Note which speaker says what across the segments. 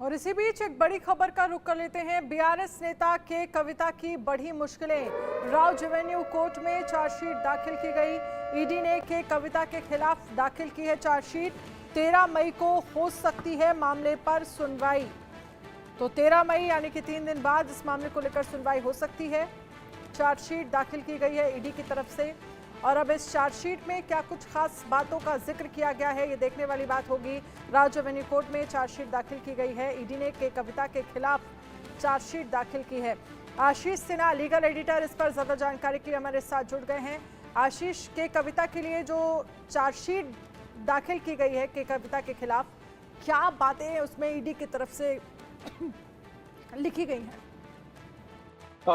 Speaker 1: और इसी बीच एक बड़ी खबर का रुख कर लेते हैं। बीआरएस नेता के कविता की बढ़ी मुश्किलें। राव रेवेन्यू कोर्ट में चार्जशीट दाखिल की गई। ईडी ने के कविता के खिलाफ दाखिल की है चार्जशीट। 13 मई को हो सकती है मामले पर सुनवाई। तो 13 मई यानी कि 3 दिन बाद इस मामले को लेकर सुनवाई हो सकती है। चार्जशीट दाखिल की गई है ईडी की तरफ से। और अब इस चार्जशीट में क्या कुछ खास बातों का जिक्र किया गया है, ये देखने वाली बात होगी। राज्य रेवेन्यू कोर्ट में चार्जशीट दाखिल की गई है। ईडी ने के कविता के खिलाफ चार्जशीट दाखिल की है। आशीष सिन्हा लीगल एडिटर इस पर ज्यादा जानकारी के लिए हमारे साथ जुड़ गए हैं। आशीष, के कविता के लिए जो चार्जशीट दाखिल की गई है के कविता के खिलाफ, क्या बातें उसमें ईडी की तरफ से लिखी गई हैं?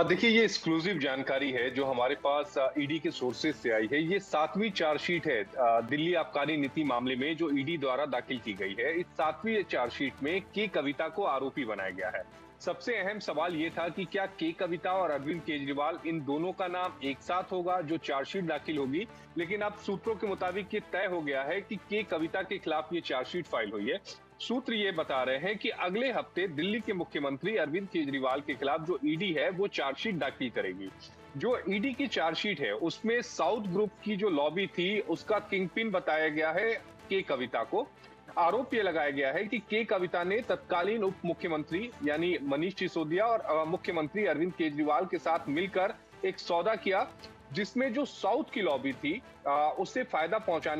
Speaker 2: देखिए, ये एक्सक्लूसिव जानकारी है जो हमारे पास ईडी के सोर्सेज से आई है। ये 7वीं चार्जशीट है दिल्ली आबकारी नीति मामले में जो ईडी द्वारा दाखिल की गई है। इस 7वीं चार्जशीट में के कविता को आरोपी बनाया गया है। सबसे अहम सवाल ये था कि क्या के कविता और अरविंद केजरीवाल इन दोनों का नाम एक साथ होगा जो चार्जशीट दाखिल होगी। लेकिन अब सूत्रों के मुताबिक ये तय हो गया है कि के कविता के खिलाफ ये चार्जशीट फाइल हुई है। सूत्र ये बता रहे हैं कि अगले हफ्ते दिल्ली के मुख्यमंत्री अरविंद केजरीवाल के खिलाफ जो ईडी है वो चार्जशीट दाखिल करेगी। जो ईडी की चार्जशीट है उसमें साउथ ग्रुप की जो लॉबी थी उसका किंगपिन बताया गया है के कविता को। आरोप ये लगाया गया है कि के कविता ने तत्कालीन उप मुख्यमंत्री यानी मनीष सिसोदिया और मुख्यमंत्री अरविंद केजरीवाल के साथ मिलकर एक सौदा किया जिसमें जो साउथ की लॉबी थी उसे फायदा पहुंचाया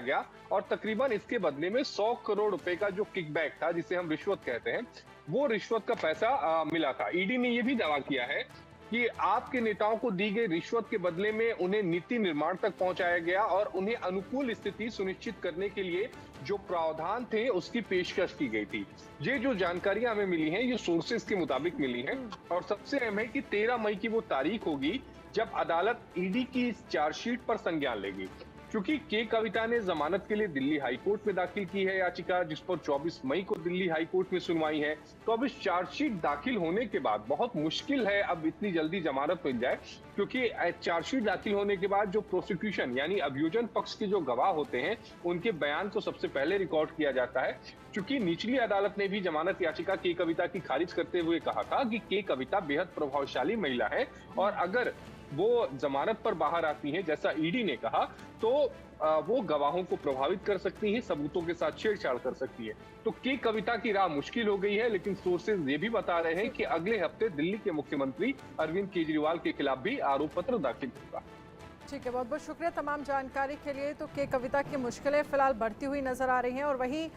Speaker 2: गया और तकरीबन इसके बदले में 100 करोड़ रुपए का जो किकबैक था जिसे हम रिश्वत कहते हैं वो रिश्वत का पैसा मिला था। ईडी ने यह भी दावा किया है कि आपके नेताओं को दी गई रिश्वत के बदले में उन्हें नीति निर्माण तक पहुंचाया गया और उन्हें अनुकूल स्थिति सुनिश्चित करने के लिए जो प्रावधान थे उसकी पेशकश की गई थी। ये जो जानकारियां हमें मिली हैं ये सोर्सेज के मुताबिक मिली हैं और सबसे अहम है कि 13 मई की वो तारीख होगी जब अदालत ईडी की इस चार्जशीट पर संज्ञान लेगी। क्योंकि के कविता ने जमानत के लिए दिल्ली हाई कोर्ट में दाखिल की है याचिका जिस पर 24 मई को दिल्ली हाई कोर्ट में सुनवाई है। तो अब इस चार्जशीट दाखिल होने के बाद बहुत मुश्किल है अब इतनी जल्दी जमानत मिल जाए, क्योंकि चार्जशीट दाखिल होने के बाद जो प्रोसिक्यूशन यानी अभियोजन पक्ष के जो गवाह होते हैं उनके बयान को सबसे पहले रिकॉर्ड किया जाता है। क्योंकि निचली अदालत ने भी जमानत याचिका के कविता की खारिज करते हुए कहा था कि के कविता बेहद प्रभावशाली महिला है और अगर वो जमानत पर बाहर आती हैं जैसा ईडी ने कहा तो वो गवाहों को प्रभावित कर सकती है, सबूतों के साथ छेड़छाड़ कर सकती है। तो के कविता की राह मुश्किल हो गई है, लेकिन सोर्सेज ये भी बता रहे हैं कि अगले हफ्ते दिल्ली के मुख्यमंत्री अरविंद केजरीवाल के खिलाफ भी आरोप पत्र दाखिल होगा।
Speaker 1: ठीक है, बहुत बहुत शुक्रिया तमाम जानकारी के लिए। तो के कविता की मुश्किलें फिलहाल बढ़ती हुई नजर आ रही हैं और वहीं